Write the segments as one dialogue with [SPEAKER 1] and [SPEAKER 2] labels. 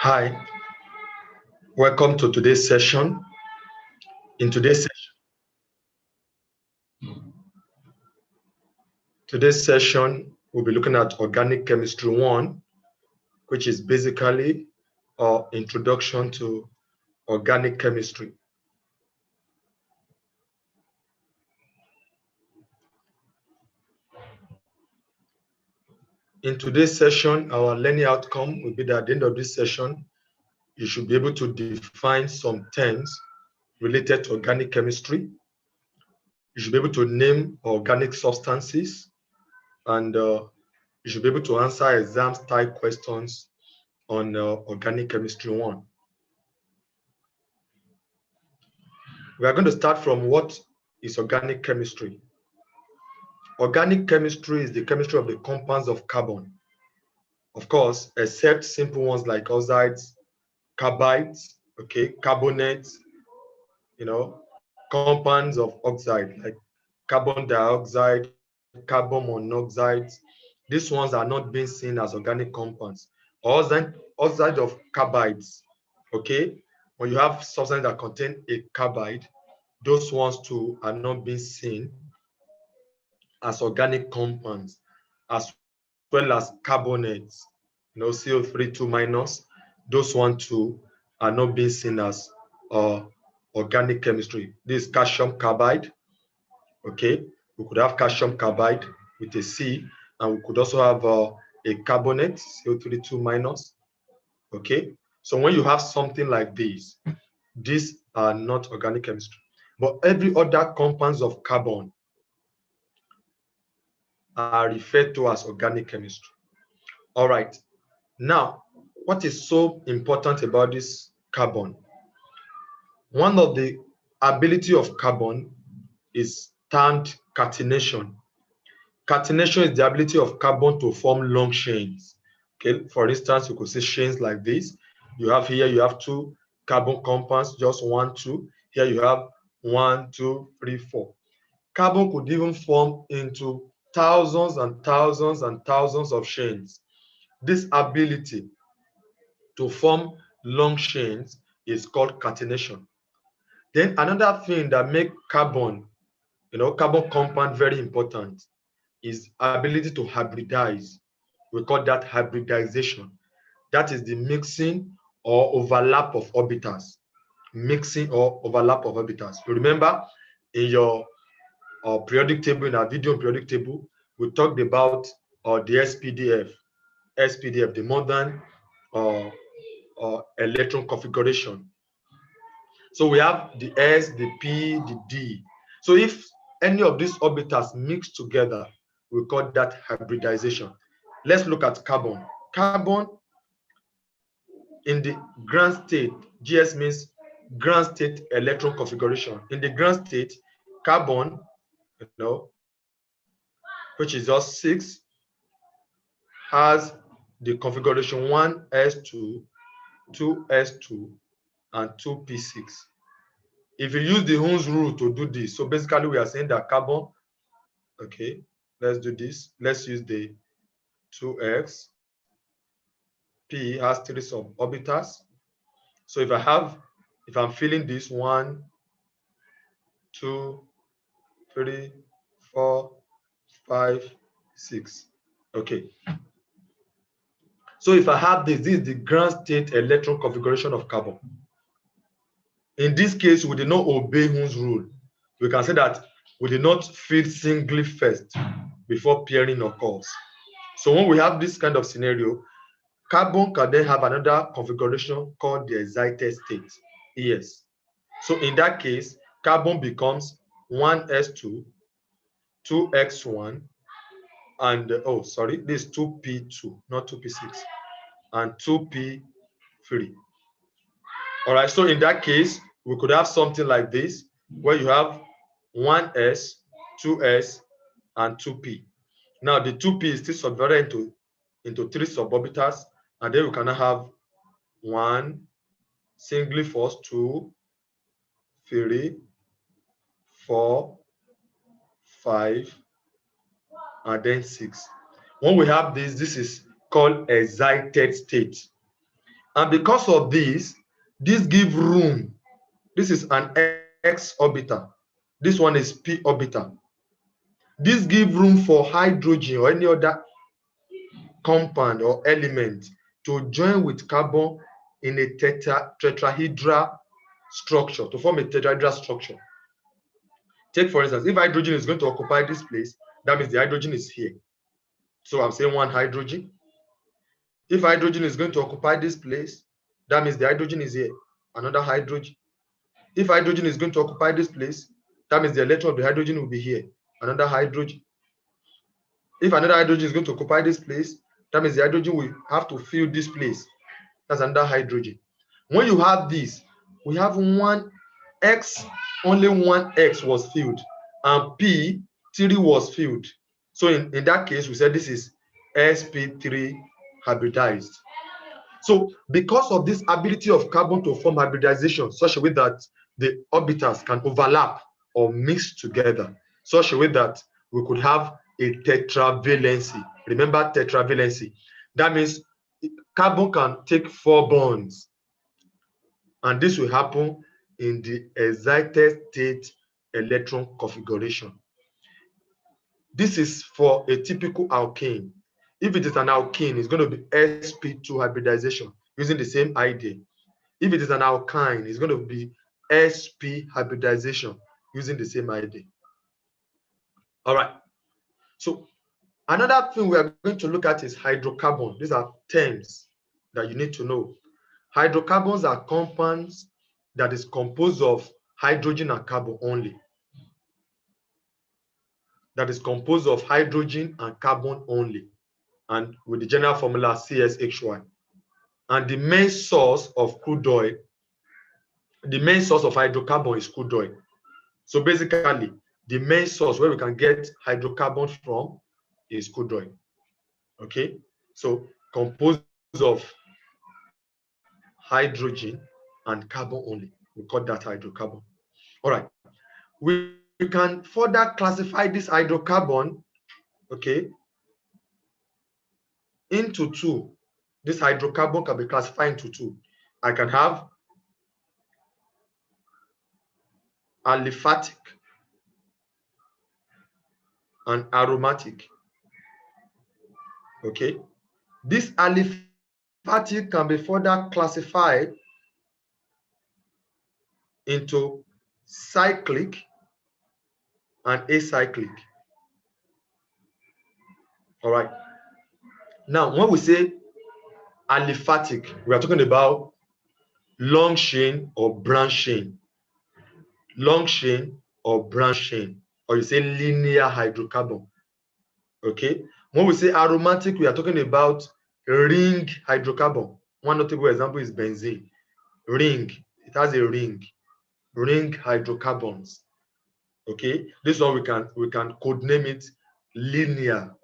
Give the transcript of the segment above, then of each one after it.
[SPEAKER 1] Hi, welcome to today's session. In today's session, we'll be looking at Organic Chemistry 1, which is basically our introduction to organic chemistry. In today's session, our learning outcome will be that at the end of this session, you should be able to define some terms related to organic chemistry. You should be able to name organic substances, and you should be able to answer exam style questions on Organic Chemistry 1. We are going to start from what is organic chemistry. Organic chemistry is the chemistry of the compounds of carbon. Of course, except simple ones like oxides, carbides, carbonates, compounds of oxide like carbon dioxide, carbon monoxide. These ones are not being seen as organic compounds. Oxide of carbides, when you have substances that contain a carbide, those ones too are not being seen as organic compounds, as well as carbonates, CO3 minus. Those ones too are not being seen as organic chemistry. This is calcium carbide. Okay, we could have calcium carbide with a C, and we could also have a carbonate, CO3 minus. Okay, so when you have something like this, these are not organic chemistry. But every other compounds of carbon are referred to as organic chemistry. All right. Now, what is so important about this carbon? One of the ability of carbon is termed catenation. Catenation is the ability of carbon to form long chains. Okay, for instance, you could see chains like this. You have two carbon compounds, just 1, 2. Here you have 1, 2, 3, 4. Carbon could even form into thousands and thousands and thousands of chains. This ability to form long chains is called catenation. Then another thing that makes carbon compound very important is ability to hybridize. We call that hybridization. That is the mixing or overlap of orbitals. Mixing or overlap of orbitals. You remember in your periodic table, in our video periodic table, we talked about the SPDF, the modern electron configuration. So we have the S, the P, the D. So if any of these orbitals mix together, we call that hybridization. Let's look at carbon. Carbon in the ground state, GS means ground state electron configuration. In the ground state, carbon, which is just 6, has the configuration 1s2, 2s2, and 2p6. If you use the Hund's rule to do this, so basically we are saying that carbon, okay, let's do this. Let's use the 2x. P has 3 suborbitals. So if I'm filling this 1, 2, 3, 4, 5, 6. Okay. So if I have this is the ground state electron configuration of carbon. In this case, we did not obey Hund's rule. We can say that we did not fill singly first before pairing occurs. So when we have this kind of scenario, carbon can then have another configuration called the excited state, ES. So in that case, carbon becomes 1s2, 2x1, and this is 2p2, not 2p6, and 2p3. All right, so in that case, we could have something like this, where you have 1s, 2s, and 2p. Now the 2p is still subdivided into 3 suborbitals, and then we can have 1 singly first, 2, 3, 4, 5, and then 6. When we have this is called excited state. And because of this give room. This is an x orbital. This one is p orbital. This give room for hydrogen or any other compound or element to join with carbon in a tetrahedral structure, to form a tetrahedral structure. Take, for instance, if hydrogen is going to occupy this place, that means the hydrogen is here. So I'm saying one hydrogen. If hydrogen is going to occupy this place, that means the hydrogen is here. Another hydrogen. If hydrogen is going to occupy this place, that means the electron of the hydrogen will be here. Another hydrogen. If another hydrogen is going to occupy this place, that means the hydrogen will have to fill this place. That's another hydrogen. When you have this, we have one X, only one X was filled, and P, 3 was filled. So in that case, we said this is sp3 hybridized. So because of this ability of carbon to form hybridization, such a way that the orbitals can overlap or mix together, such a way that we could have a tetravalency. Remember tetravalency. That means carbon can take 4 bonds, and this will happen in the excited state electron configuration. This is for a typical alkane. If it is an alkene, it's going to be sp2 hybridization using the same idea. If it is an alkyne, it's going to be sp hybridization using the same idea. All right. So another thing we are going to look at is hydrocarbon. These are terms that you need to know. Hydrocarbons are compounds that is composed of hydrogen and carbon only. That is composed of hydrogen and carbon only, and with the general formula CSHY. And the main source of crude oil, the main source of hydrocarbon is crude oil. So basically, the main source where we can get hydrocarbons from is crude oil. Okay, so composed of hydrogen and carbon only. We call that hydrocarbon. All right. We can further classify this hydrocarbon, okay, into two. This hydrocarbon can be classified into two. I can have aliphatic and aromatic. Okay, this aliphatic can be further classified into cyclic and acyclic. All right. Now, when we say aliphatic, we are talking about long chain or branch chain. Long chain or branch chain, or you say linear hydrocarbon. Okay. When we say aromatic, we are talking about ring hydrocarbon. One notable example is benzene. Ring. It has a ring. Ring hydrocarbons. Okay. This one we can codename it linear.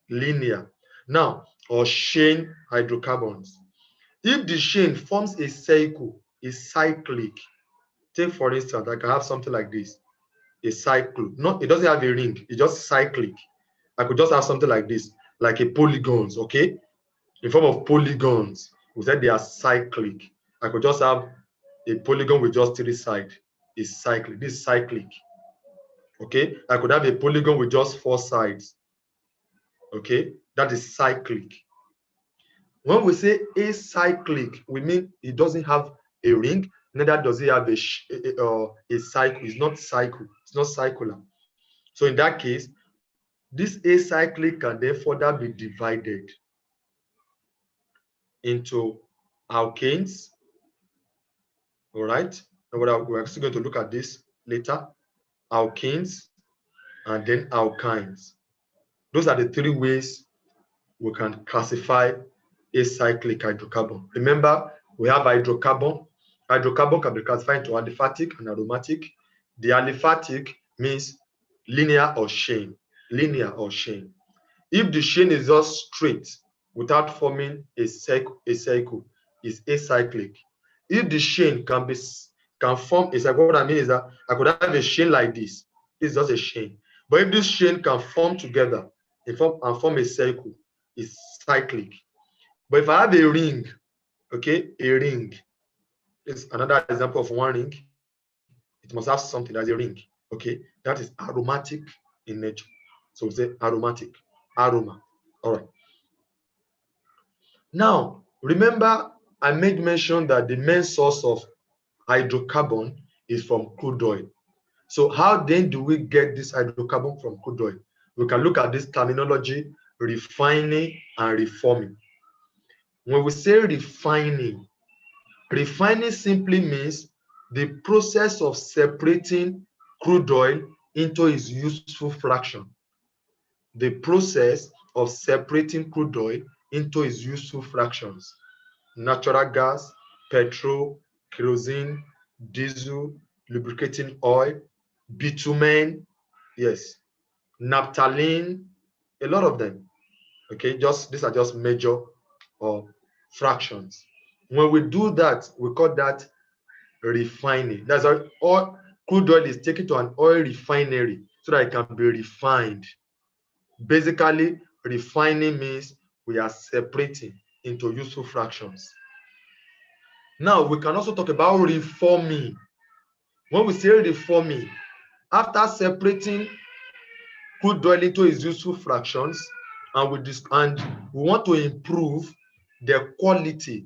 [SPEAKER 1] Linear. Now, or chain hydrocarbons. If the chain forms a cycle, is cyclic. Take for instance, I can have something like this, a cycle. It doesn't have a ring, it's just cyclic. I could just have something like this, like a polygons, okay? In form of polygons, we said they are cyclic. I could just have a polygon with just 3 sides. It's cyclic. This is cyclic. Okay? I could have a polygon with just 4 sides. Okay? That is cyclic. When we say acyclic, we mean it doesn't have a ring, neither does it have a cycle. It's not cycle. It's not circular. So in that case, this acyclic can then further be divided into alkanes. All right. We're still going to look at this later. Alkanes and then alkynes. Those are the 3 ways we can classify acyclic hydrocarbon. Remember, we have hydrocarbon. Hydrocarbon can be classified into aliphatic and aromatic. The aliphatic means linear or chain. Linear or chain. If the chain is just straight without forming a cycle, is acyclic. If the chain can form a cycle, what I mean is that I could have a chain like this. It's just a chain. But if this chain can form together and form a cycle, it's cyclic. But if I have a ring Okay, a ring is another example of one ring. It must have something that's a ring. Okay, that is aromatic in nature. So we say aromatic, aroma. All right. Now, remember I made mention that the main source of hydrocarbon is from crude oil. So how then do we get this hydrocarbon from crude oil? We can look at this terminology, refining and reforming. When we say refining, refining simply means the process of separating crude oil into its useful fraction. The process of separating crude oil into its useful fractions. Natural gas, petrol, kerosene, diesel, lubricating oil, bitumen, yes, naphthalene, a lot of them. Okay, just these are just major or fractions. When we do that, we call that refining. That's how all crude oil is taken to an oil refinery so that it can be refined. Basically, refining means we are separating into useful fractions. Now, we can also talk about reforming. When we say reforming, after separating crude oil into its useful fractions, and we want to improve the quality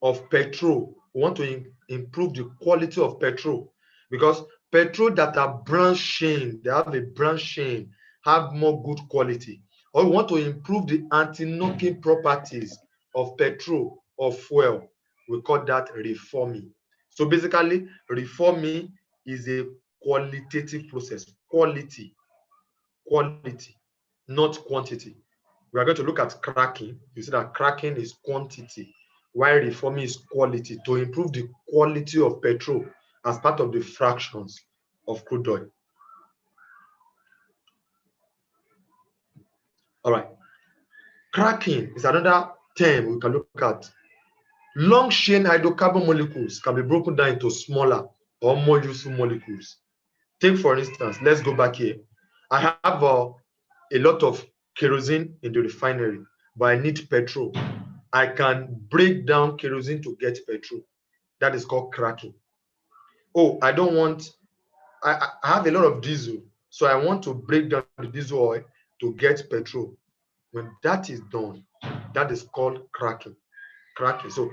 [SPEAKER 1] of petrol. We want to improve the quality of petrol because petrol that are branch chain, they have a branch chain, have more good quality. Or we want to improve the anti-knocking properties of petrol or fuel. We call that reforming. So basically, reforming is a qualitative process. Quality, not quantity. We are going to look at cracking. You see that cracking is quantity, while reforming is quality, to improve the quality of petrol as part of the fractions of crude oil. All right. Cracking is another term we can look at. Long chain hydrocarbon molecules can be broken down into smaller or more useful molecules. Take, for instance, let's go back here. I have a lot of kerosene in the refinery, but I need petrol. I can break down kerosene to get petrol. That is called cracking. Oh, I have a lot of diesel, so I want to break down the diesel oil to get petrol. When that is done, that is called cracking. Cracking. So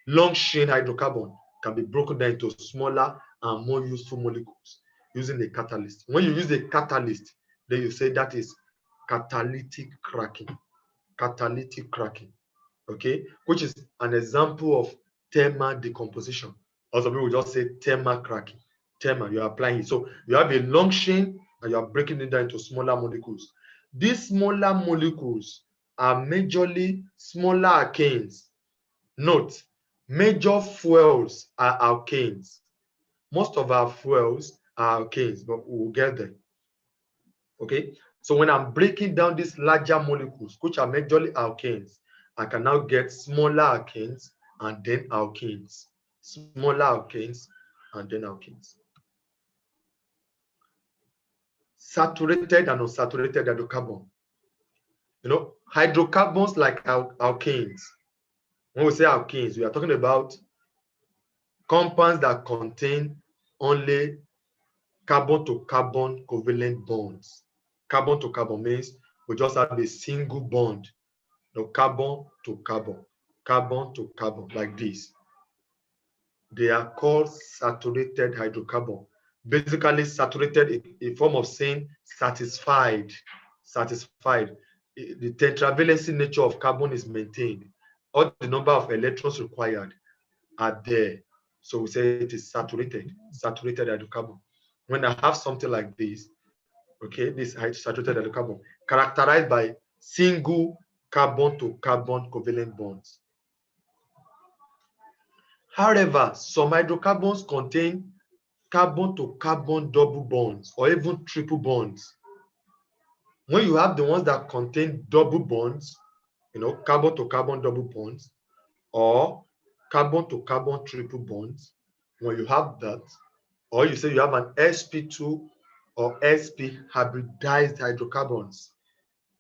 [SPEAKER 1] long chain hydrocarbon can be broken down into smaller and more useful molecules using a catalyst. When you use a catalyst, then you say that is catalytic cracking. Catalytic cracking. Okay, which is an example of thermal decomposition. Also, people just say thermal cracking. Thermal, you are applying it. So you have a long chain and you are breaking it down into smaller molecules. These smaller molecules are majorly smaller alkanes. Note, major fuels are alkanes. Most of our fuels are alkanes, but we'll get there. Okay, so when I'm breaking down these larger molecules, which are majorly alkanes, I can now get smaller alkanes and then alkenes. Smaller alkanes and then alkenes. Saturated and unsaturated hydrocarbon. You know, hydrocarbons like alkanes. When we say alkanes, we are talking about compounds that contain only carbon to carbon covalent bonds. Carbon to carbon means we just have a single bond. No, carbon to carbon, like this. They are called saturated hydrocarbon. Basically, saturated, a form of saying satisfied. Satisfied. The tetravalency nature of carbon is maintained. All the number of electrons required are there. So we say it is saturated hydrocarbon. When I have something like this, okay, this saturated hydrocarbon, characterized by single carbon to carbon covalent bonds. However, some hydrocarbons contain carbon to carbon double bonds or even triple bonds. When you have the ones that contain double bonds, you know, carbon to carbon double bonds or carbon to carbon triple bonds, when you have that, or you say you have an sp2 or sp hybridized hydrocarbons,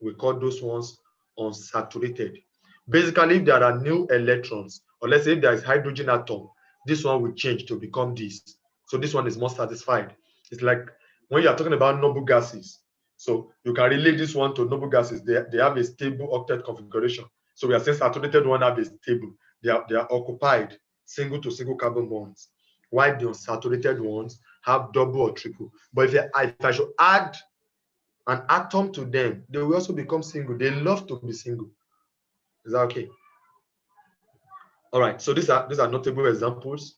[SPEAKER 1] we call those ones unsaturated. Basically, if there are new electrons, or let's say if there is hydrogen atom, this one will change to become this. So this one is more satisfied. It's like when you are talking about noble gases. So you can relate this one to noble gases. They have a stable octet configuration. So we are saying saturated one have a stable. They are occupied single to single carbon bonds, while the unsaturated ones have double or triple. But if I should add an atom to them, they will also become single. They love to be single. Is that okay? All right. So these are notable examples.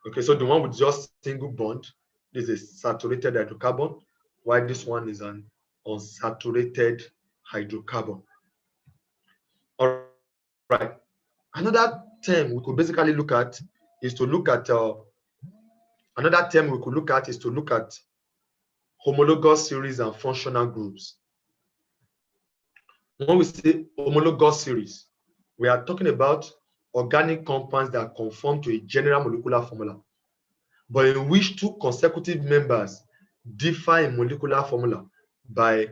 [SPEAKER 1] Okay. So the one with just single bond, this is saturated hydrocarbon, while this one is an unsaturated hydrocarbon. All right. Another term we could basically look at is to look at homologous series and functional groups. When we say homologous series, we are talking about organic compounds that conform to a general molecular formula, but in which two consecutive members differ in molecular formula by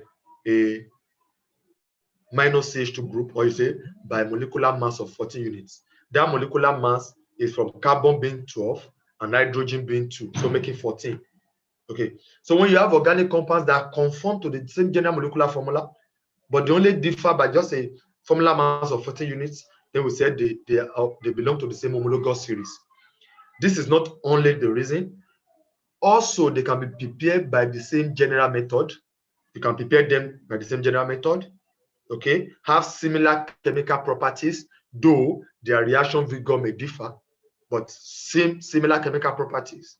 [SPEAKER 1] a minus CH2 group, or you say by molecular mass of 14 units. That molecular mass is from carbon being 12 and hydrogen being 2, so making 14. Okay, so when you have organic compounds that conform to the same general molecular formula, but they only differ by just a formula mass of 14 units, then we said they belong to the same homologous series. This is not only the reason, also they can be prepared by the same general method. You can prepare them by the same general method, okay, have similar chemical properties, though their reaction vigor may differ, but similar chemical properties.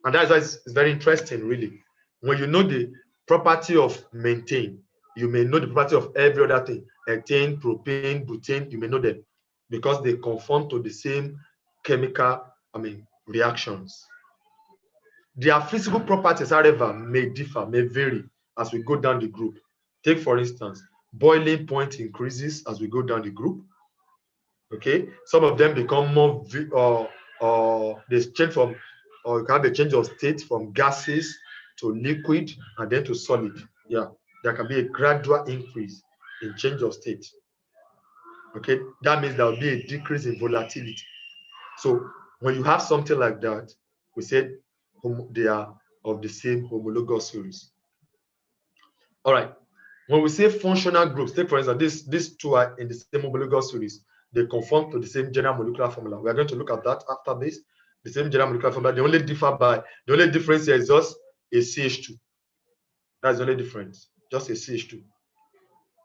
[SPEAKER 1] And that's why it's very interesting, really. When you know the property of methane, you may know the property of every other thing. Ethane, propane, butane, you may know them because they conform to the same chemical, reactions. Their physical properties, however, may differ, may vary as we go down the group. Take, for instance, boiling point increases as we go down the group. Okay, some of them become more, they change from, or you can have a change of state from gases to liquid and then to solid. Yeah, there can be a gradual increase in change of state. Okay, that means there will be a decrease in volatility. So when you have something like that, we said they are of the same homologous series. All right. When we say functional groups, take for instance, these two are in the same homologous series. They conform to the same general molecular formula. We are going to look at that after this. The same general molecular formula. The only difference here is just a CH2. That's the only difference. Just a CH2.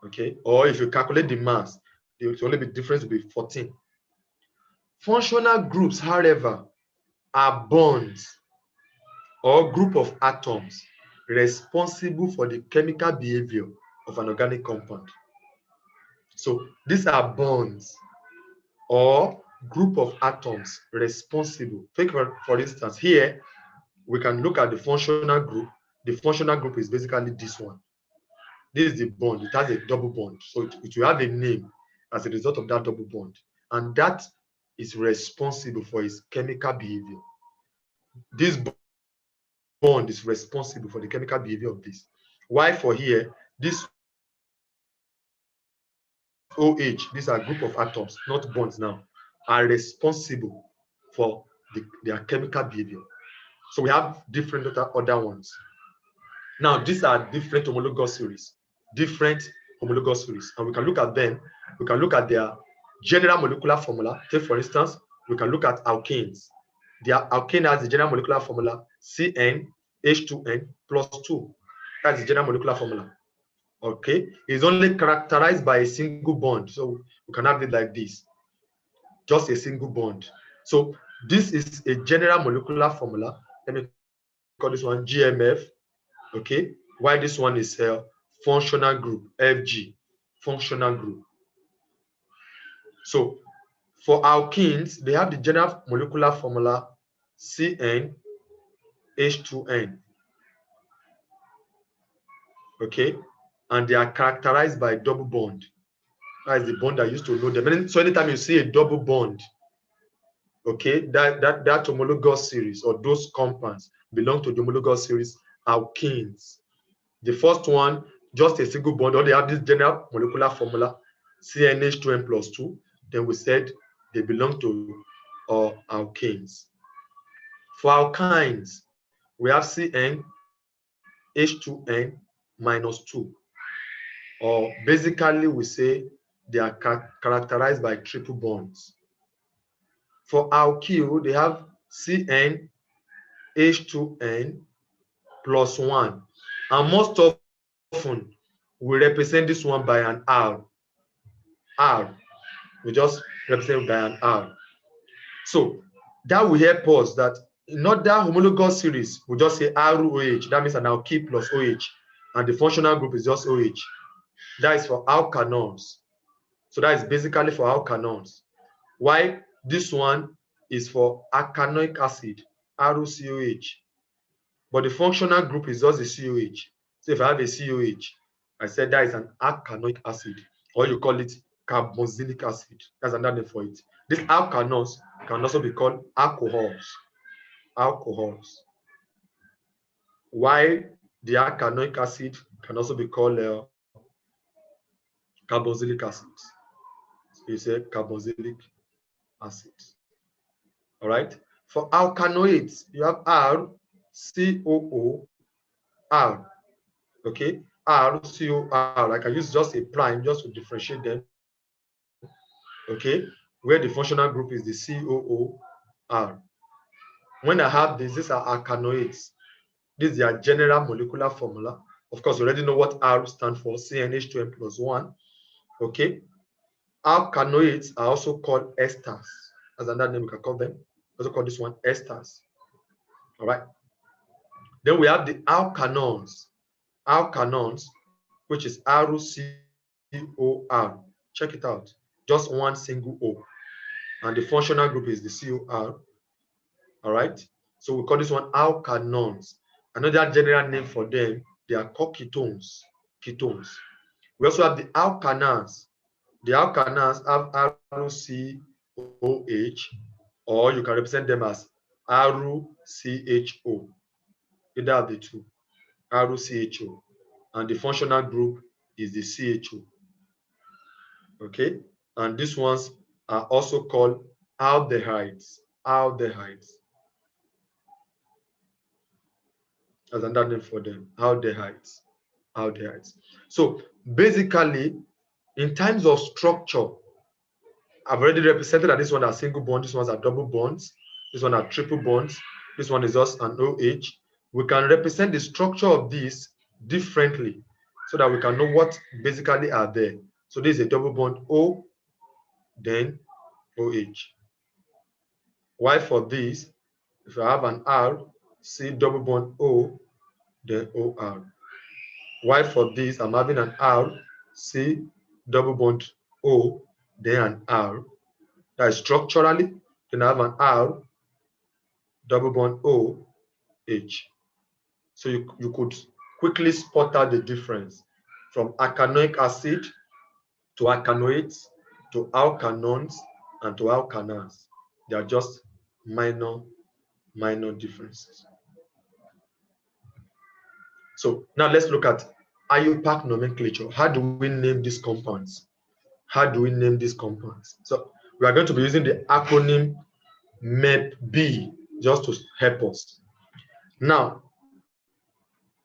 [SPEAKER 1] Okay. Or if you calculate the mass, the only difference will be 14. Functional groups, however, are bonds or group of atoms responsible for the chemical behavior of an organic compound. So these are bonds or group of atoms responsible. Take for instance, here we can look at the functional group. The functional group is basically this one. This is the bond. It has a double bond. So it will have a name as a result of that double bond. And that is responsible for its chemical behavior. This bond is responsible for the chemical behavior of this. Why for here, this OH, these are a group of atoms, not bonds now, are responsible for their chemical behavior. So we have different other ones. Now, these are different homologous series, and we can look at them. We can look at their general molecular formula. Take, for instance, we can look at alkanes. Their alkane has the general molecular formula CnH2n plus 2. That's the general molecular formula. Okay, it's only characterized by a single bond. So we can have it like this, just a single bond. So this is a general molecular formula. Let me call this one GMF. Okay, why this one is a functional group, FG, functional group. So for alkenes, they have the general molecular formula CnH2n. Okay, and they are characterized by a double bond. That is the bond I used to know them. So anytime you see a double bond, okay, that homologous series or those compounds belong to the homologous series alkenes. The first one, just a single bond, or they have this general molecular formula. CnH2n plus 2, then we said they belong to alkanes. For alkynes, we have CnH2n minus 2, or basically we say they are characterized by triple bonds. For alkyl, they have CnH2n plus 1, and most often we represent this one by an R. We just represent by an R. So that will help us that in other homologous series, we just say ROH. That means an alkyl plus OH, and the functional group is just OH. That is for alkanones. So that is basically for alkanones. Why this one is for alkanoic acid, ROCOH. But the functional group is just a COH. So if I have a COH, I said that is an alkanoic acid, or you call it carboxylic acid. That's another name for it. These alkanones can also be called alcohols. Why the alkanoic acid can also be called carboxylic acid. So you say carboxylic acid. All right. For alkanoids, you have RCOO, R. Okay, RCOR. I can use just a prime just to differentiate them. Okay, where the functional group is the COOR. When I have this, these are alkanoids. This is their general molecular formula. Of course, you already know what R stands for, CnH2n plus 1. Okay, alkanoids are also called esters. As another name, we can call them. Also call this one esters. All right. Then we have the alkanones. Alkanones, which is RCOR. Check it out. Just one single O. And the functional group is the COR. All right. So we call this one alkanones. Another general name for them, they are called ketones. We also have the alkanas. The alkanas have ROCOH, or you can represent them as ROCHO. Either of the two, ROCHO. And the functional group is the CHO. Okay, and these ones are also called aldehydes. As another name for them, aldehydes. So basically, in terms of structure, I've already represented that this one are single bonds, this ones are double bonds, this one are triple bonds, this one is just an OH. We can represent the structure of these differently so that we can know what basically are there. So this is a double bond O, then OH. Why for this, if I have an R, C double bond O, then OR. Why for this, I'm having an R, C double bond O, then an R. That is structurally, then I have an R, double bond O, H. So you could quickly spot out the difference from alkanoic acid to alkanoids to alkanones and to alkanas. They are just minor differences. So now let's look at IUPAC nomenclature. How do we name these compounds? So we are going to be using the acronym MEP-B just to help us. Now,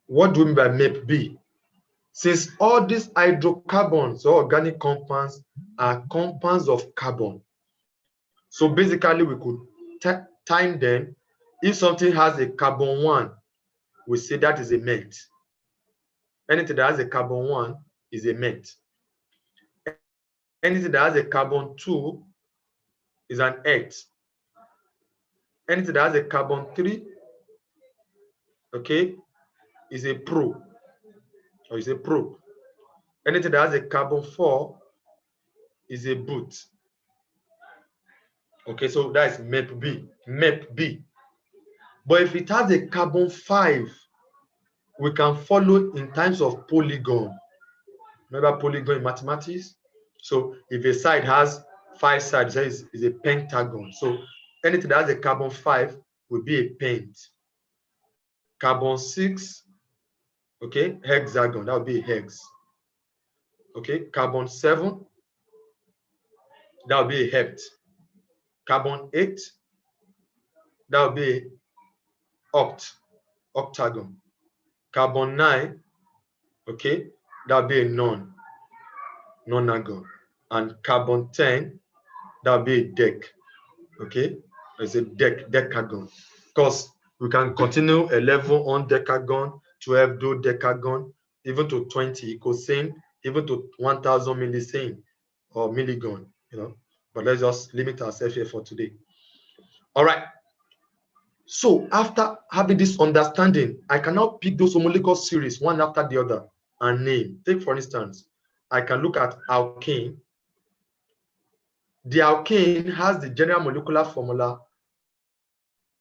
[SPEAKER 1] what do we mean by MEP-B? Since all these hydrocarbons or organic compounds are compounds of carbon, so basically we could time them. If something has a carbon 1, we say that is a met. Anything that has a carbon 1 is a met. Anything that has a carbon 2 is an et. Anything that has a carbon 3, okay, is a pro, or is a pro. Anything that has a carbon 4 is a boot. Okay, so that is MEP-B. But if it has a carbon 5, we can follow in terms of polygon. Remember polygon in mathematics? So if a side has 5 sides, that is a pentagon. So anything that has a carbon 5 will be a pent. Carbon 6, okay, hexagon, that would be a hex. Okay, carbon 7 that will be a hept. Carbon 8, that will be a octagon. Carbon 9, okay, that will be a nonagon. And carbon 10, that will be a deck, okay? It's a decagon. Because we can continue 11 on decagon, 12 dodecagon, even to 20 ecosane, even to 1000 millisane or milligon, you know. But let's just limit ourselves here for today. All right. So after having this understanding, I can now pick those homologous series one after the other and name. Take, for instance, I can look at alkane. The alkane has the general molecular formula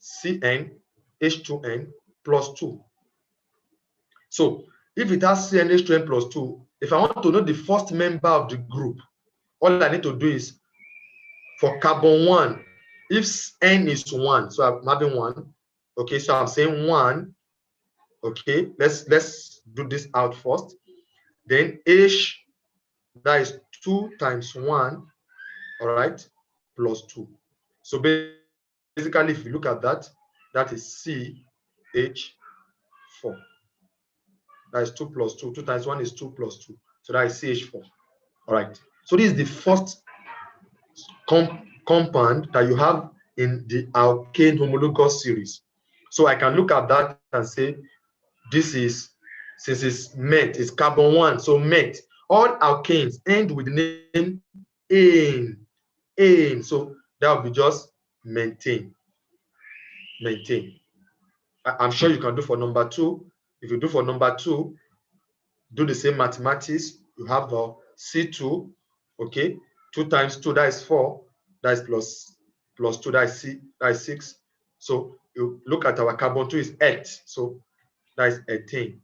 [SPEAKER 1] CnH2n plus 2. So if it has CnH2n plus 2, if I want to know the first member of the group, all I need to do is for carbon 1, if N is 1, so I'm having 1, okay, so I'm saying 1, okay, let's do this out first. Then H, that is 2 times 1, all right, plus 2. So basically, if you look at that, that is CH4. That is 2 plus 2. 2 times 1 is 2 plus 2. So that is CH4. All right. So this is the first compound that you have in the alkane homologous series. So I can look at that and say, this is, since it's met, it's carbon 1, so met. All alkanes end with the name ane. So that will be just maintain. I'm sure you can do for number 2. If you do for number 2, do the same mathematics. You have the C2, okay? 2 times 2, that is 4. That is plus 2, that is 6. So you look at our carbon 2 is 8. So that is 18.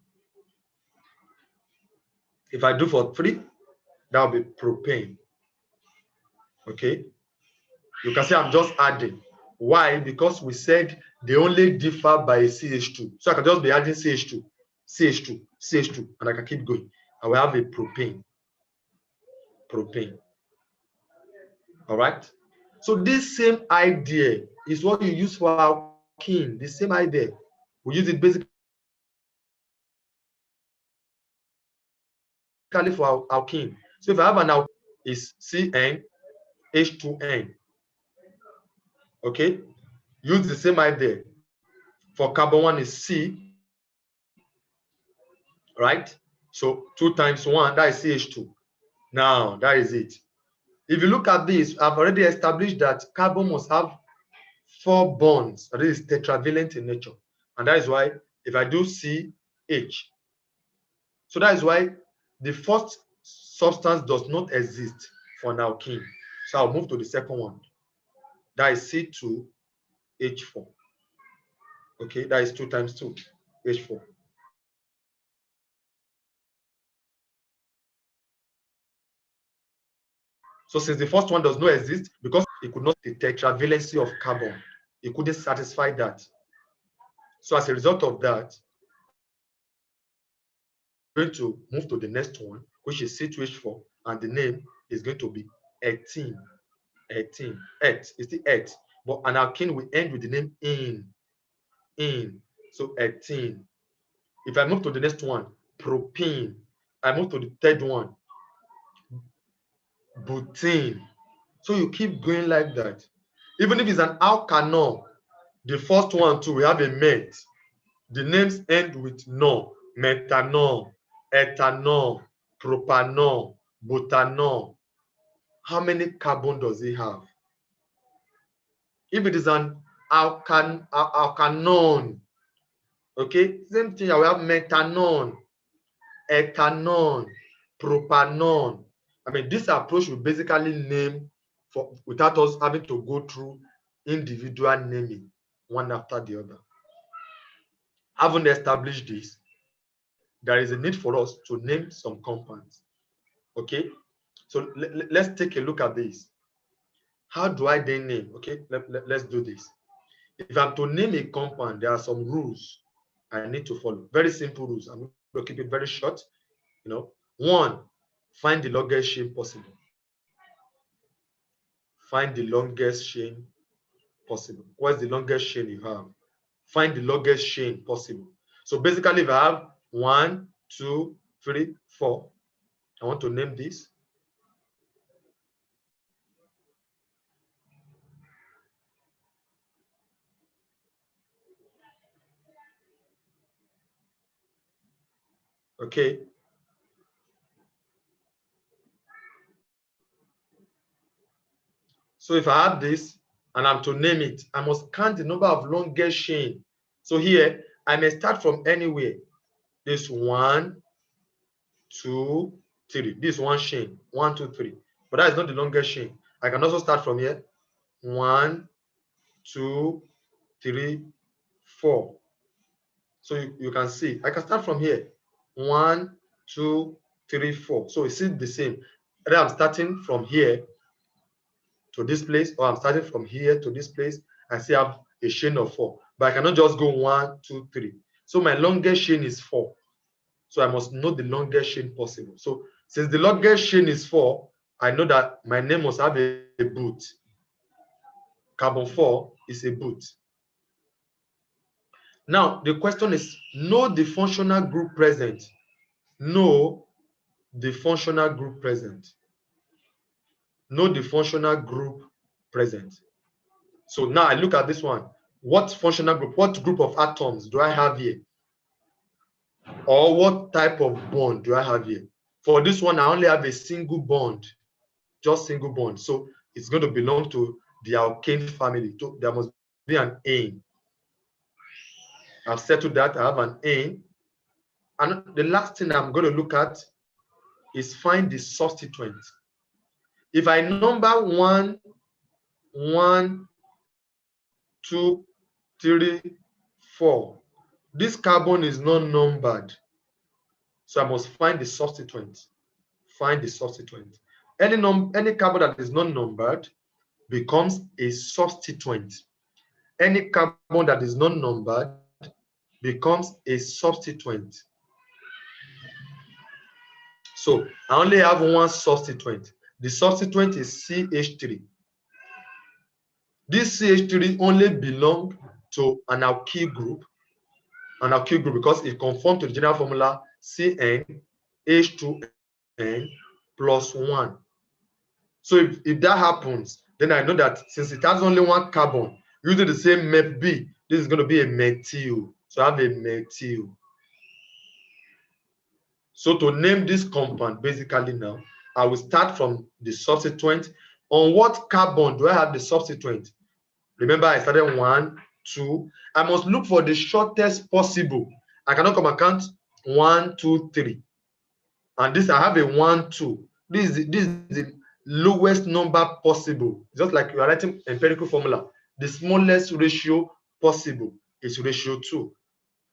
[SPEAKER 1] If I do for 3, that will be propane. Okay? You can say I'm just adding. Why? Because we said they only differ by CH2. So I can just be adding CH2, CH2, CH2, and I can keep going. I will have a propane. All right? So this same idea is what you use for alkene. The same idea. We use it basically for alkene. So if I have an alkene, is CnH2n. Okay? Use the same idea. For carbon 1 is C, right? So 2 times 1, that is CH2. Now, that is it. If you look at this, I've already established that carbon must have 4 bonds. That is tetravalent in nature. And that is why if I do CH, so that is why the first substance does not exist for an alkene. So I'll move to the second one. That is C2H4. Okay, that is 2 times 2, H4. So since the first one does not exist, because it could not the tetravalency of carbon, it couldn't satisfy that. So as a result of that, we're going to move to the next one, which is C2H4, and the name is going to be 18. 18. 8 is the 8. But an alkene will end with the name in. So 18. If I move to the next one, propene, I move to the third one, butane. So you keep going like that. Even if it's an alkanol, the first one too, we have a met. The names end with no. Methanol, ethanol, propanol, butanol. How many carbon does it have? If it is an alkanone, okay, same thing. I will have methanol, ethanol, propanol. I mean, this approach will basically name for without us having to go through individual naming one after the other. Having established this, there is a need for us to name some compounds. Okay, so let's take a look at this. How do I then name? Okay, let's do this. If I'm to name a compound, there are some rules I need to follow. Very simple rules. I'm going to keep it very short. You know, 1, find the longest chain possible. find the longest chain possible. What's the longest chain you have? Find the longest chain possible. So basically, if I have 1, 2, 3, 4, I want to name this. Okay. So if I have this and I'm to name it, I must count the number of longest chain. So here, I may start from anywhere. This 1, 2, 3. This one chain, 1, 2, 3. But that is not the longest chain. I can also start from here. 1, 2, 3, 4. So you can see, I can start from here. 1, 2, 3, 4. So it's the same. Either I'm starting from here to this place, or I'm starting from here to this place. I still have a chain of 4. But I cannot just go 1, 2, 3. So my longest chain is 4. So I must know the longest chain possible. So since the longest chain is 4, I know that my name must have a boot. Carbon 4 is a boot. Now, the question is, know the functional group present. Know the functional group present. Know the functional group present. So now I look at this one. What functional group, what group of atoms do I have here? Or what type of bond do I have here? For this one, I only have a single bond, just single bond. So it's going to belong to the alkane family. So there must be an ane. I've settled that. I have an ane. And the last thing I'm going to look at is find the substituent. If I number 1, 1, 2, 3, 4, this carbon is not numbered. So I must find the substituent. Find the substituent. Any carbon that is not numbered becomes a substituent. Any carbon that is not numbered becomes a substituent. So I only have one substituent. The substituent is CH3. This CH3 only belongs to an alkyl group because it conforms to the general formula CnH2n plus 1. So if that happens, then I know that since it has only one carbon, using the same MEP-B, this is going to be a methyl. So I have a methyl. So to name this compound, basically now, I will start from the substituent. On what carbon do I have the substituent? Remember, I started 1, 2. I must look for the shortest possible. I cannot come and count 1, 2, 3. And this, I have a 1, 2. This is the lowest number possible. Just like you are writing empirical formula. The smallest ratio possible is ratio 2.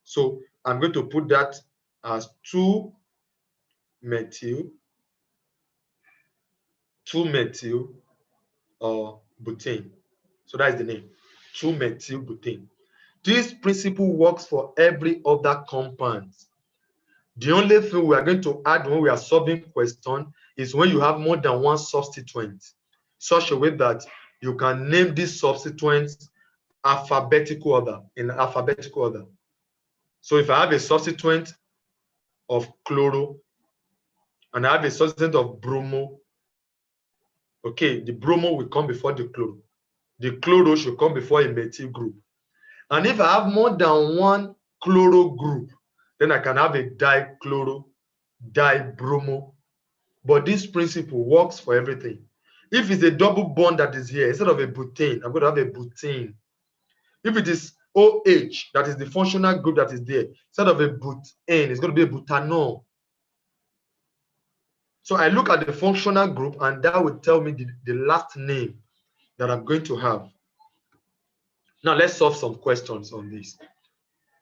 [SPEAKER 1] So I'm going to put that as 2-methyl butane. So that is the name, 2-methyl butane. This principle works for every other compound. The only thing we are going to add when we are solving question is when you have more than one substituent, such a way that you can name these substituents alphabetical order, in alphabetical order. So if I have a substituent of chloro and I have a substituent of bromo, okay, the bromo will come before the chloro. The chloro should come before a methyl group. And if I have more than one chloro group, then I can have a dichloro, dibromo. But this principle works for everything. If it's a double bond that is here, instead of a butane, I'm going to have a butane. If it is OH, that is the functional group that is there, instead of a butane, it's going to be a butanol. So I look at the functional group, and that will tell me the last name that I'm going to have. Now let's solve some questions on this.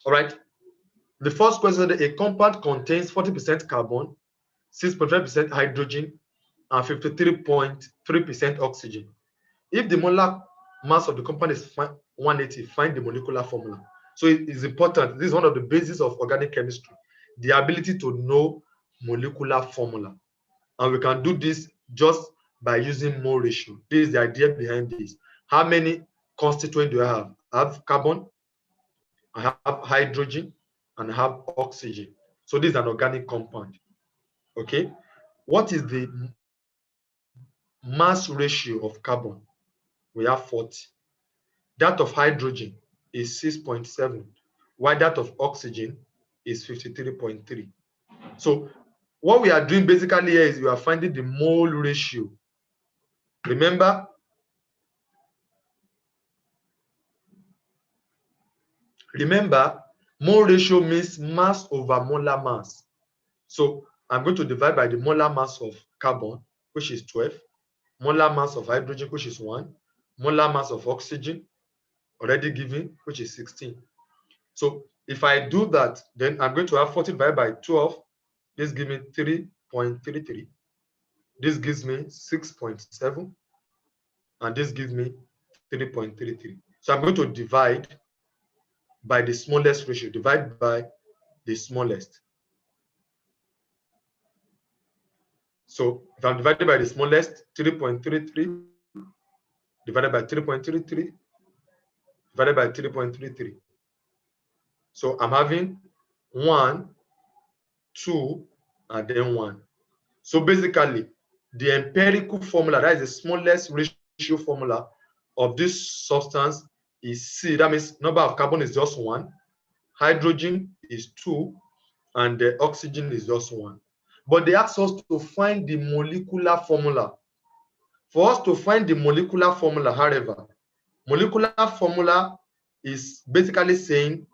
[SPEAKER 1] All right. The first question is, a compound contains 40% carbon, 6.5% hydrogen, and 53.3% oxygen. If the molar mass of the compound is 180, find the molecular formula. So it is important. This is one of the bases of organic chemistry, the ability to know molecular formula. And we can do this just by using mole ratio. This is the idea behind this. How many constituents do I have? I have carbon, I have hydrogen, and I have oxygen. So this is an organic compound. Okay. What is the mass ratio of carbon? We have 40. That of hydrogen is 6.7, while that of oxygen is 53.3. So what we are doing basically here is we are finding the mole ratio. Remember, mole ratio means mass over molar mass. So I'm going to divide by the molar mass of carbon, which is 12, molar mass of hydrogen, which is 1, molar mass of oxygen, already given, which is 16. So if I do that, then I'm going to have 40 divided by 12. This gives me 3.33. This gives me 6.7. And this gives me 3.33. So I'm going to divide by the smallest ratio. Divide by the smallest. So if I'm divided by the smallest, 3.33 divided by 3.33 divided by 3.33. So I'm having 1, 2, and then 1. So basically, the empirical formula, that is the smallest ratio formula of this substance, is C. That means number of carbon is just 1, hydrogen is 2, and the oxygen is just 1. But they asked us to find the molecular formula. For us to find the molecular formula, however, molecular formula is basically saying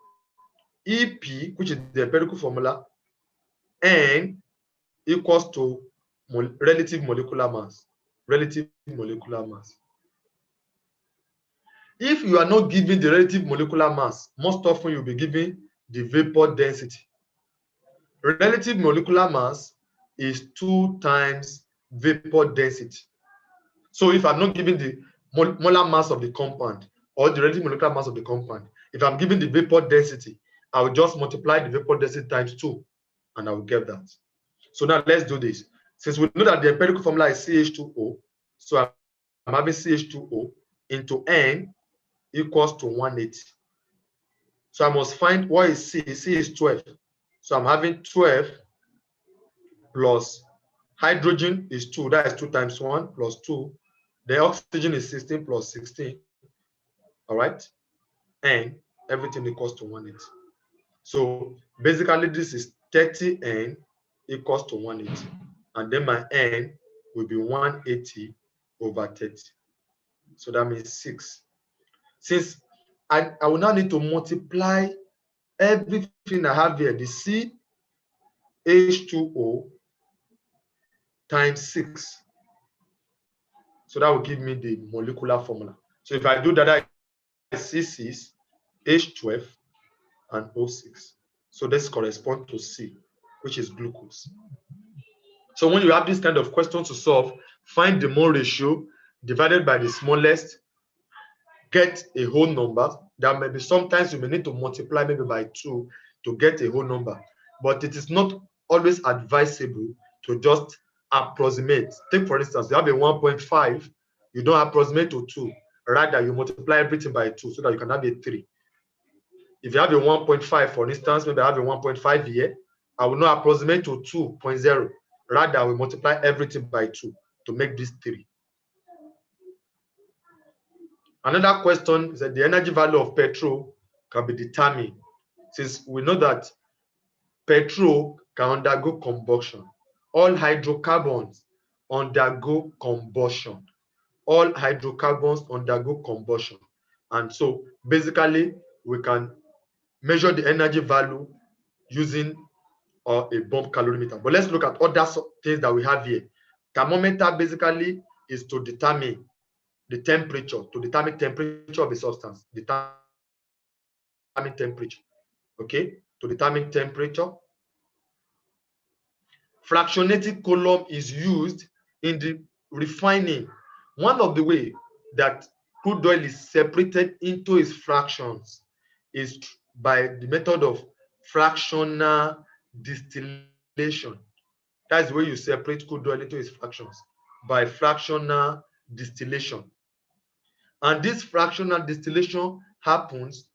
[SPEAKER 1] EP, which is the empirical formula, N equals to relative molecular mass. Relative molecular mass. If you are not given the relative molecular mass, most often you'll be given the vapor density. Relative molecular mass is 2 times vapor density. So if I'm not given the molar mass of the compound or the relative molecular mass of the compound, if I'm given the vapor density, I will just multiply the vapor density times 2 and I will get that. So now let's do this. Since we know that the empirical formula is CH2O, so I'm having CH2O into N equals to 180. So I must find what is C. C is 12. So I'm having 12 plus hydrogen is 2. That is 2 times 1 plus 2. The oxygen is 16 plus 16. All right. And everything equals to 180. So basically, this is 30N equals to 180. And then my N will be 180 over 30. So that means 6. Since I will now need to multiply everything I have here, the CH2O times 6. So that will give me the molecular formula. So if I do that, I C6, H12, and O6. So this corresponds to C, which is glucose. So when you have this kind of question to solve, find the mole ratio divided by the smallest, get a whole number. That maybe sometimes you may need to multiply maybe by 2 to get a whole number, but it is not always advisable to just approximate. Take for instance, you have a 1.5, you don't approximate to 2, rather you multiply everything by 2 so that you can have a 3. If you have a 1.5, for instance, maybe I have a 1.5 here, I will not approximate to 2.0, rather I will multiply everything by 2 to make this 3. Another question is that the energy value of petrol can be determined, since we know that petrol can undergo combustion. All hydrocarbons undergo combustion. All hydrocarbons undergo combustion. And so basically, we can measure the energy value using a bomb calorimeter. But let's look at other things that we have here. Thermometer basically is to determine the temperature, to determine temperature of a substance, determine temperature, okay? To determine temperature. Fractionated column is used in the refining. One of the way that crude oil is separated into its fractions is by the method of fractional distillation. That's the way you separate crude oil into its fractions. by fractional distillation. And this fractional distillation happens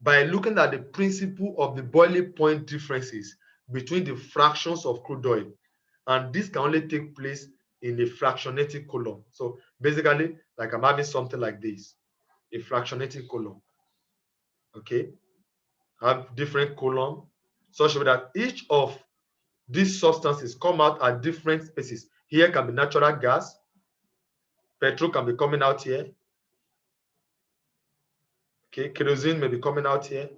[SPEAKER 1] by looking at the principle of the boiling point differences between the fractions of crude oil. And this can only take place in a fractionating column. So basically, like I'm having something like this, a fractionating column. Okay, I have different column such that each of these substances come out at different spaces. Here can be natural gas, petrol can be coming out here. Okay, kerosene may be coming out here.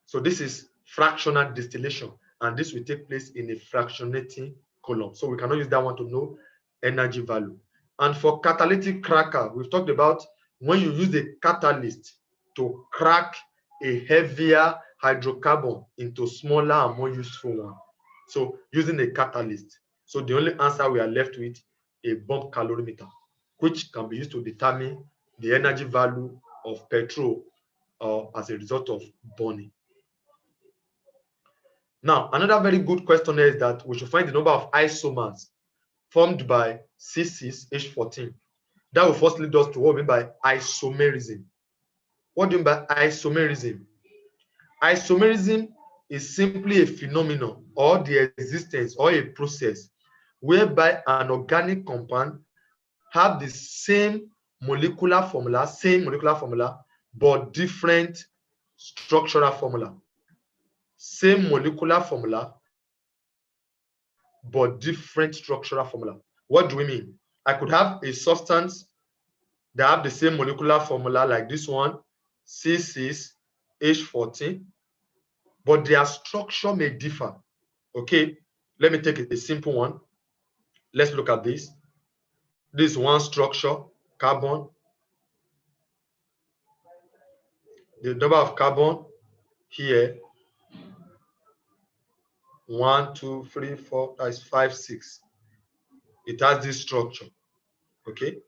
[SPEAKER 1] So this is fractional distillation, and this will take place in a fractionating column. So we cannot use that one to know energy value. And for catalytic cracker, we've talked about when you use a catalyst to crack a heavier hydrocarbon into smaller and more useful one. So using a catalyst. So the only answer we are left with a bulk calorimeter, which can be used to determine the energy value of petrol as a result of burning. Now, another very good question is that we should find the number of isomers formed by C6H14. That will first lead us to what we mean by isomerism. What do you mean by isomerism? Isomerism is simply a phenomenon or the existence or a process whereby an organic compound have the same molecular formula, but different structural formula. Same molecular formula, but different structural formula. What do we mean? I could have a substance that have the same molecular formula like this one, C6H14, but their structure may differ. Okay, let me take a simple one. Let's look at this. This one structure, carbon. The number of carbon here, 1, 2, 3, 4, that is 5, 6. It has this structure. Okay.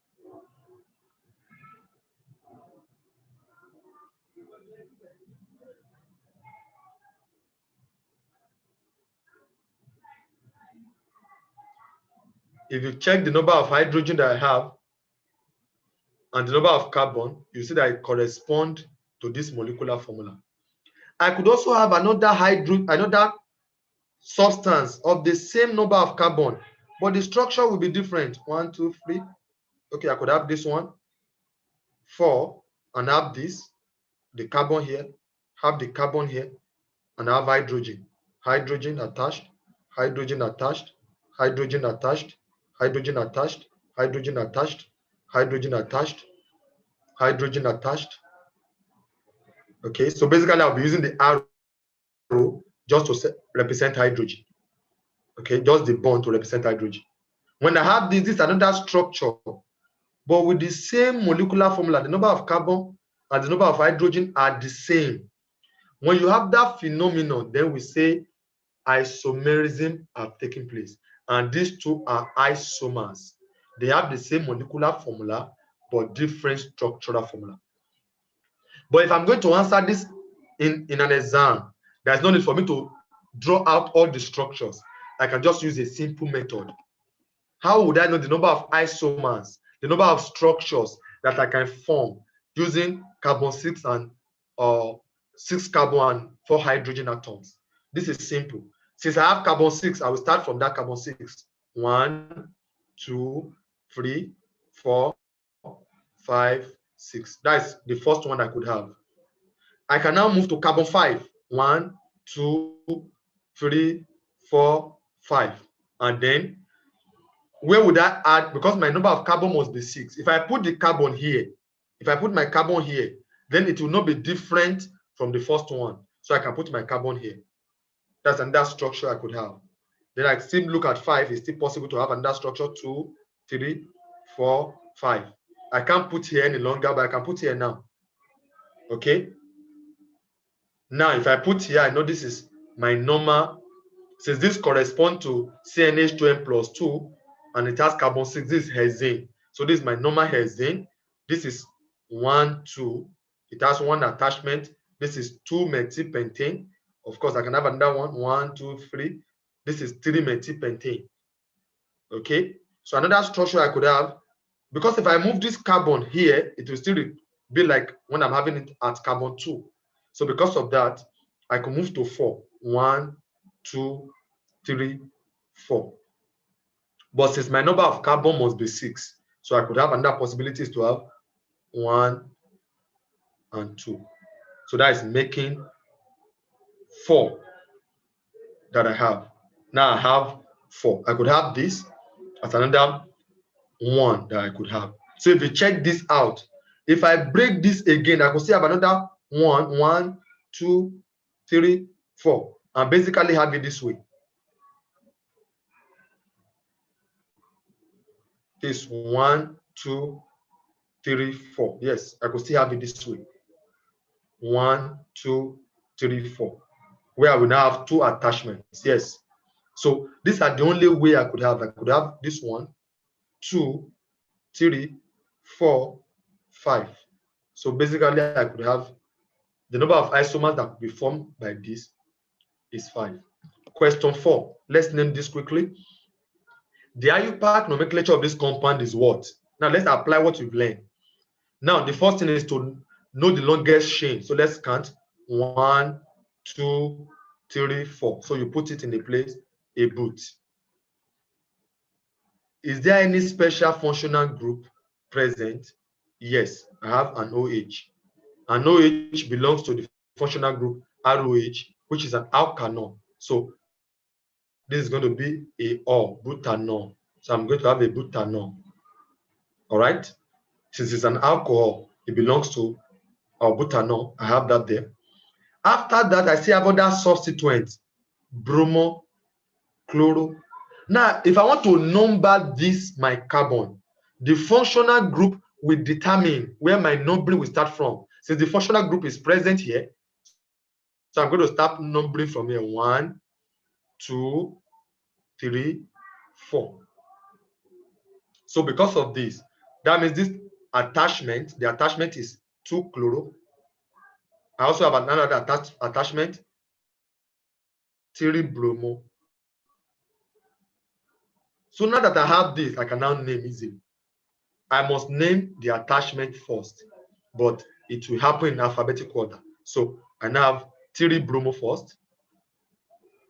[SPEAKER 1] If you check the number of hydrogen that I have and the number of carbon, you see that it corresponds to this molecular formula. I could also have another substance of the same number of carbon, but the structure will be different. 1, 2, 3. Okay, I could have this one, 4, and have this, the carbon here, have the carbon here, and have hydrogen. Hydrogen attached, hydrogen attached, hydrogen attached, hydrogen attached, hydrogen attached, hydrogen attached, hydrogen attached. Okay, so basically I'll be using the arrow just to represent hydrogen. Okay, just the bond to represent hydrogen. When I have this is another structure, but with the same molecular formula, the number of carbon and the number of hydrogen are the same. When you have that phenomenon, then we say isomerism have taken place. And these two are isomers. They have the same molecular formula, but different structural formula. But if I'm going to answer this in an exam, there's no need for me to draw out all the structures. I can just use a simple method. How would I know the number of isomers, the number of structures that I can form using carbon 6 and 6 carbon and 4 hydrogen atoms? This is simple. Since I have carbon 6, I will start from that carbon 6. 1, 2, 3, 4, 5, 6. That's the first one I could have. I can now move to carbon 5. 1, 2, 3, 4, 5. And then where would I add? Because my number of carbon must be 6. If I put the carbon here, if I put my carbon here, then it will not be different from the first one. So I can put my carbon here. That's another structure I could have. Then I still look at 5. It's still possible to have another structure. 2, 3, 4, 5. I can't put here any longer, but I can put here now. Okay. Now, if I put here, I know this is my normal. Since this corresponds to CnH2n plus 2, and it has carbon 6, this is hexane. So this is my normal hexane. This is 1, 2. It has one attachment. This is 2-methylpentane. Of course, I can have another one. 1, 2, 3. This is 3-methylpentane. Okay, so another structure I could have, because if I move this carbon here, it will still be like when I'm having it at carbon 2. So because of that, I can move to 4. 1, 2, 3, 4. But since my number of carbon must be 6, so I could have another possibilities to have 1 and 2. So that is making 4 that I have. Now I have 4. I could have this as another 1 that I could have. So if you check this out, if I break this again, I could still have another 1, 1, 2, 3, 4, and basically have it this way. This 1, 2, 3, 4. Yes, I could still have it this way. 1, 2, 3, 4. Where I will now have 2 attachments. Yes. So these are the only way I could have. I could have this 1, 2, 3, 4, 5. So basically, I could have the number of isomers that could be formed by this is 5. Question 4. Let's name this quickly. The IUPAC nomenclature of this compound is what? Now let's apply what you've learned. Now the first thing is to know the longest chain. So let's count 1, 2, 3, 4. So you put it in the place a boot. Is there any special functional group present? Yes, I have an OH. An OH belongs to the functional group ROH, which is an alkanol. So this is going to be a butanol. So I'm going to have a butanol. All right. Since it's an alcohol, it belongs to our butanol. I have that there. After that, I still have other substituents, bromo, chloro. Now, if I want to number this, my carbon, the functional group will determine where my numbering will start from. Since the functional group is present here, so I'm going to start numbering from here. 1, 2, 3, 4. So because of this, that means this attachment, the attachment is 2-chloro. I also have another attachment, 3-bromo. So now that I have this, I can now name easily. I must name the attachment first, but it will happen in alphabetic order. So I now have 3-bromo first,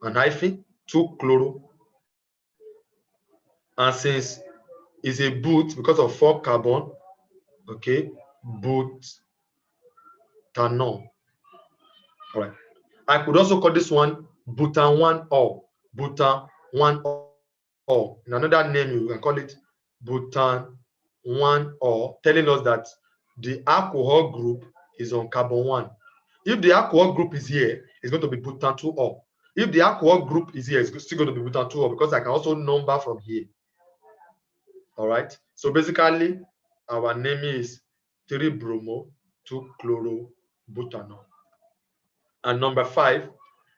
[SPEAKER 1] an hyphen, 2-chloro. And since it's a boot because of 4 carbon, okay, butanol. All right. I could also call this one butan-1-ol. Butan-1-ol. In another name, you can call it butan-1-ol, telling us that the alcohol group is on carbon 1. If the alcohol group is here, it's going to be butan-2-ol. If the alcohol group is here, it's still going to be butan-2-ol because I can also number from here. All right. So basically, our name is 3-bromo, 2-chloro-butanol. And number 5,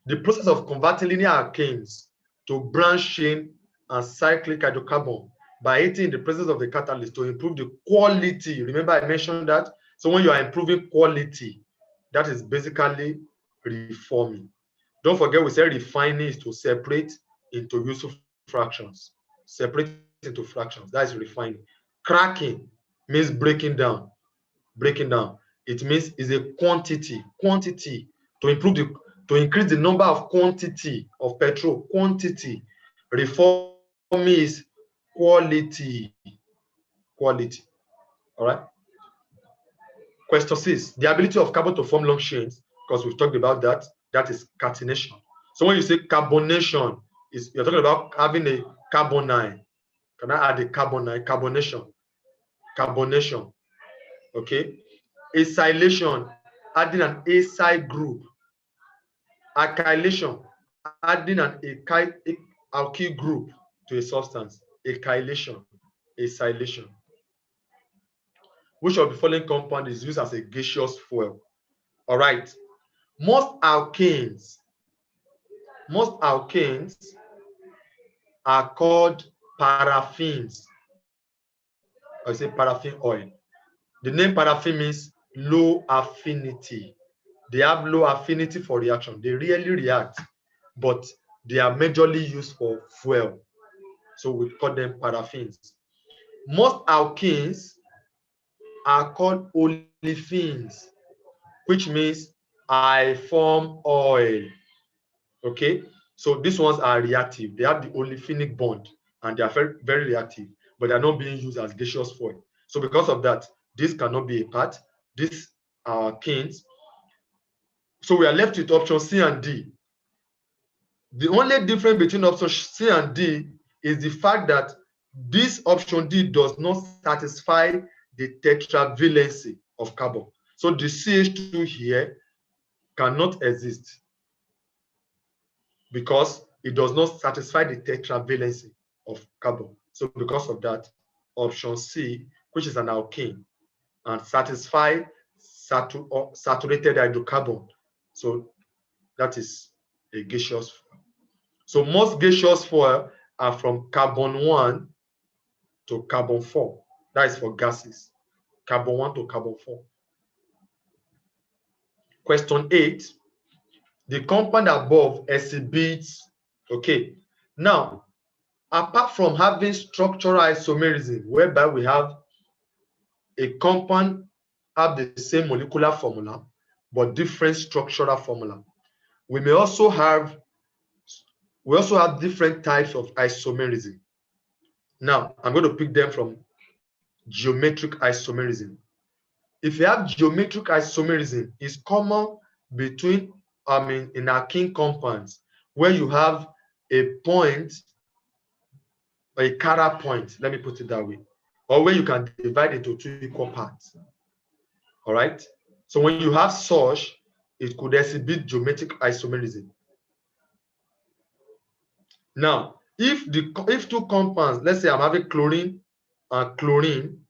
[SPEAKER 1] the process of converting linear alkanes to branch chain and cyclic hydrocarbon by heating in the presence of the catalyst to improve the quality. Remember I mentioned that? So when you are improving quality, that is basically reforming. Don't forget we said refining is to separate into useful fractions. Separate into fractions, that is refining. Cracking means breaking down. Breaking down. It means is a quantity to improve to increase the number of quantity of petrol. Quantity. Reforming is quality. Quality. All right. Question 6. The ability of carbon to form long chains, because we've talked about that. That is catenation. So when you say carbonation, you're talking about having a carbonyl. Can I add a carbonyl? Carbonation. Carbonation. Okay. Acylation, adding an acyl group. Alkylation, adding an alkyl group to a substance. Alkylation, acylation. Which of the following compound is used as a gaseous fuel? All right. Most alkanes are called paraffins. I say paraffin oil. The name paraffin means low affinity. They have low affinity for reaction. They rarely react, but they are majorly used for fuel. So we call them paraffins. Most alkenes are called olefins, which means I form oil. Okay, so these ones are reactive. They have the olefinic bond and they are very, very reactive, but they are not being used as gaseous fuel. So because of that, this cannot be a part. These are alkenes. So we are left with option C and D. The only difference between option C and D is the fact that this option D does not satisfy the tetravalency of carbon. So the CH2 here cannot exist because it does not satisfy the tetravalency of carbon. So because of that, option C, which is an alkene, and satisfy saturated hydrocarbon. So that is a gaseous fuel. So most gaseous fuel are from carbon 1 to carbon 4. That is for gases. Carbon 1 to carbon 4. Question 8. The compound above exhibits, okay. Now, apart from having structural isomerism, whereby we have a compound have the same molecular formula, but different structural formula, we also have different types of isomerism. Now, I'm going to pick them from geometric isomerism. If you have geometric isomerism, it's common between, in alkene compounds, where you have a point, a chiral point, let me put it that way, or where you can divide into two equal parts. All right. So when you have such, it could exhibit geometric isomerism. Now, if two compounds, let's say I'm having chlorine and chlorine,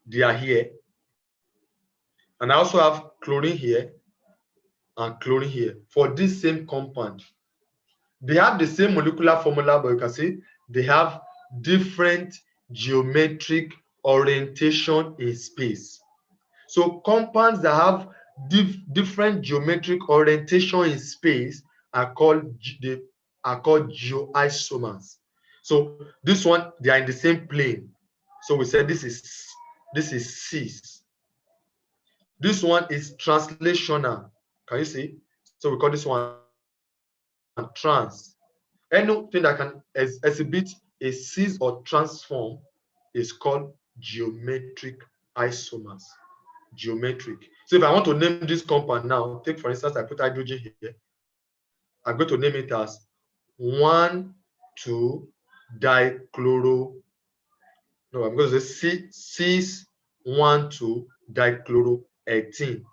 [SPEAKER 1] they are here, and I also have chlorine here and chlorine here for this same compound. They have the same molecular formula, but you can see they have different geometric orientation in space. So compounds that have different geometric orientation in space are called geoisomers. So this one, they are in the same plane. So we said this is cis. This one is translational. Can you see? So we call this one trans. Anything that can exhibit a cis or transform is called geometric isomers. Geometric. So if I want to name this compound now, take for instance, I put hydrogen here. I'm going to name it as 1,2-dichloro. No, I'm going to say cis-1,2-dichloroethene.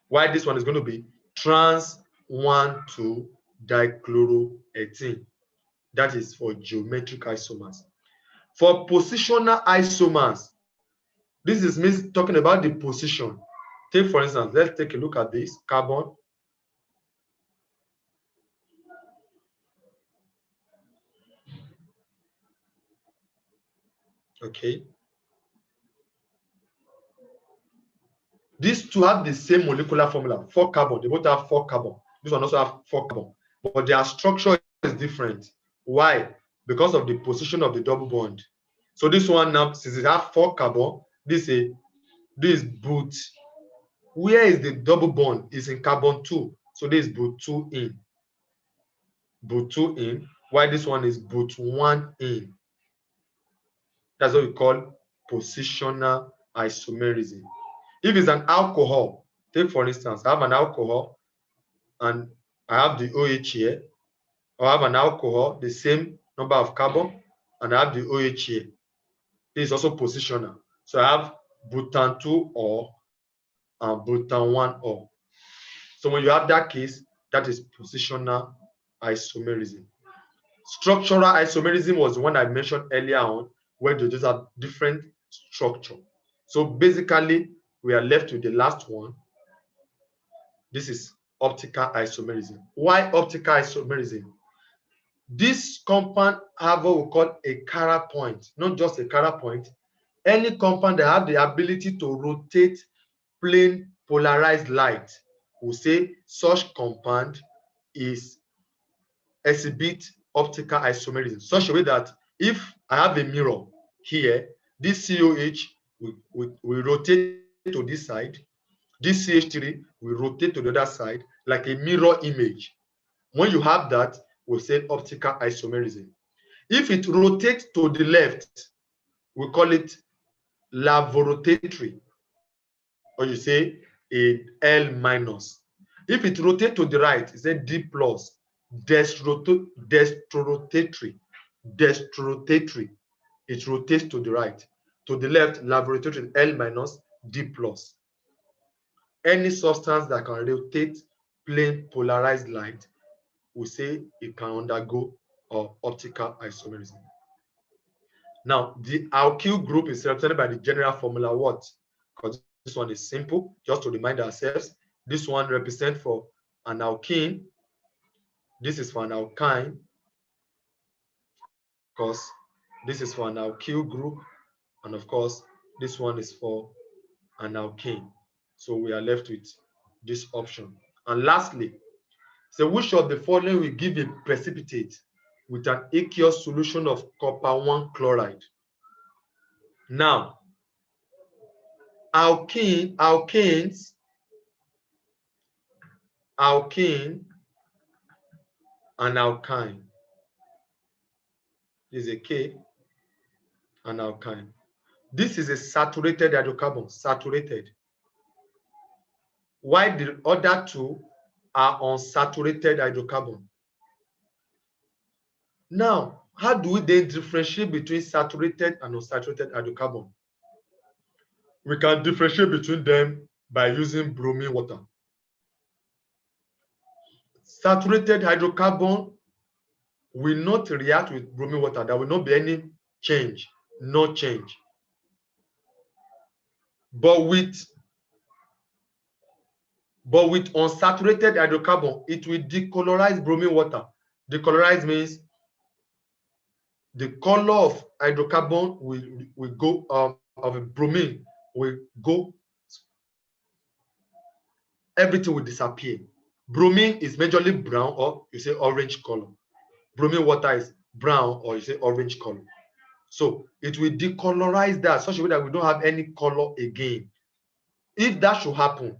[SPEAKER 1] Why this one is going to be trans-1,2-dichloroethene. That is for geometric isomers. For positional isomers, this is me talking about the position. Take for instance, let's take a look at this carbon. Okay. These two have the same molecular formula, 4 carbon. They both have 4 carbon. This one also have 4 carbon, but their structure is different. Why? Because of the position of the double bond. So this one now, since it has 4 carbon, this boot. Where is the double bond? Is in carbon 2. So this is boot 2 in. Boot 2 in. Why this one is boot 1 in? That's what we call positional isomerism. If it's an alcohol, take for instance, I have an alcohol and I have the OH here, or I have an alcohol, the same number of carbon, and I have the OH here. This is also positional. So I have butan 2 or and butan 1 or. So when you have that case, that is positional isomerism. Structural isomerism was the one I mentioned earlier on, where they just have different structure. So basically, we are left with the last one. This is optical isomerism. Why optical isomerism? This compound have what we call a chiral point, not just a chiral point. Any compound that have the ability to rotate plane polarized light, we say such compound is exhibit optical isomerism, such a way that if I have a mirror here, this COH will rotate to this side, this CH3 will rotate to the other side, like a mirror image. When you have that, we say optical isomerism. If it rotates to the left, we call it lavorotatory, or you say a L minus. If it rotates to the right, it's a D plus, destrorotatory. It rotates to the right. To the left, laboratory L minus, D plus. Any substance that can rotate plane polarized light, we say it can undergo optical isomerism. Now, the alkyl group is represented by the general formula what? Because this one is simple, just to remind ourselves. This one represents for an alkene. This is for an alkyne. Of course, this is for an alkyl group. And of course, this one is for an alkane. So we are left with this option. And lastly, so which of the following will give a precipitate with an aqueous solution of copper 1 chloride? Now, alkene and alkyne. This is a K and alkyne. This is a saturated hydrocarbon, saturated. While the other two are unsaturated hydrocarbon. Now, how do we then differentiate between saturated and unsaturated hydrocarbon? We can differentiate between them by using bromine water. Saturated hydrocarbon will not react with bromine water. There will not be any change, no change. But with unsaturated hydrocarbon, it will decolorize bromine water. Decolorize means the color of hydrocarbon will go of bromine will go, everything will disappear. Bromine is majorly brown, or you say orange color. Bromine water is brown, or you say orange color. So it will decolorize that such a way that we don't have any color again. If that should happen,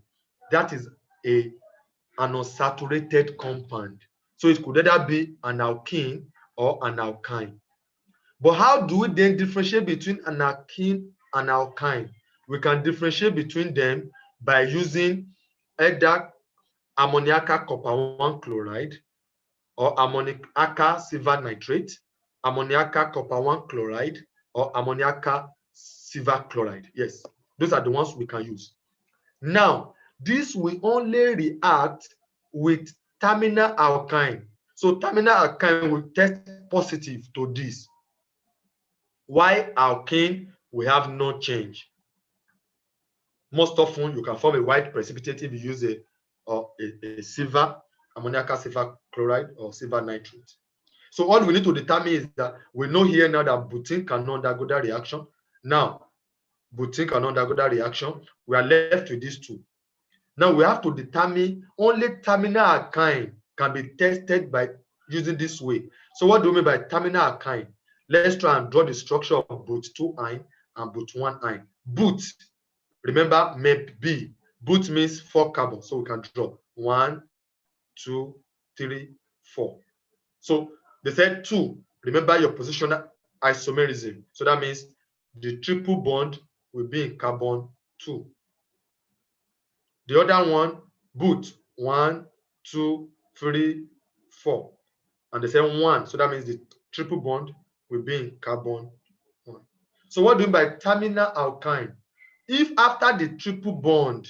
[SPEAKER 1] that is an unsaturated compound. So it could either be an alkene or an alkyne. But how do we then differentiate between an alkene and alkyne? We can differentiate between them by using either ammoniacal copper 1 chloride or ammoniacal silver nitrate, ammoniacal copper 1 chloride, or ammoniacal silver chloride. Yes, those are the ones we can use. Now, this will only react with terminal alkyne. So terminal alkyne will test positive to this. Why alkene will have no change. Most often, you can form a white precipitate if you use a silver, ammoniacal silver chloride or silver nitrate. So all we need to determine is that we know here now that butene cannot undergo that reaction. Now, butene cannot undergo that reaction. We are left with these two. Now we have to determine only terminal alkyne can be tested by using this way. So what do we mean by terminal alkyne? Let's try and draw the structure of both 2 ine and both 1 ine. Both, remember MEP-B. Both means 4 carbons. So we can draw 1, 2, 3, 4. So they said 2. Remember your positional isomerism. So that means the triple bond will be in carbon 2. The other one, both 1, 2, 3, 4. And they say 1. So that means the triple bond will be in carbon 1. So what do you mean by terminal alkyne? If after the triple bond,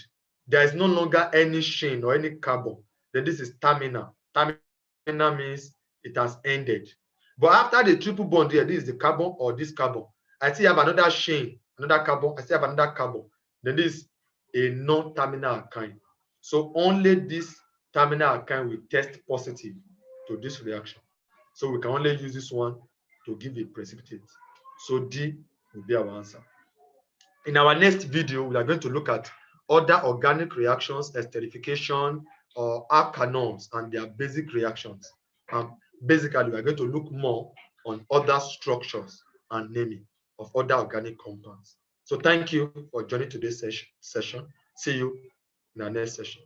[SPEAKER 1] there is no longer any chain or any carbon, then this is terminal. Terminal means it has ended. But after the triple bond here, this is the carbon or this carbon. I still have another chain, another carbon, I still have another carbon. Then this is a non-terminal alkyne. So only this terminal alkyne will test positive to this reaction. So we can only use this one to give a precipitate. So D will be our answer. In our next video, we are going to look at other organic reactions, esterification, or alkanones and their basic reactions. basically we are going to look more on other structures and naming of other organic compounds. So thank you for joining today's session. See you in our next session.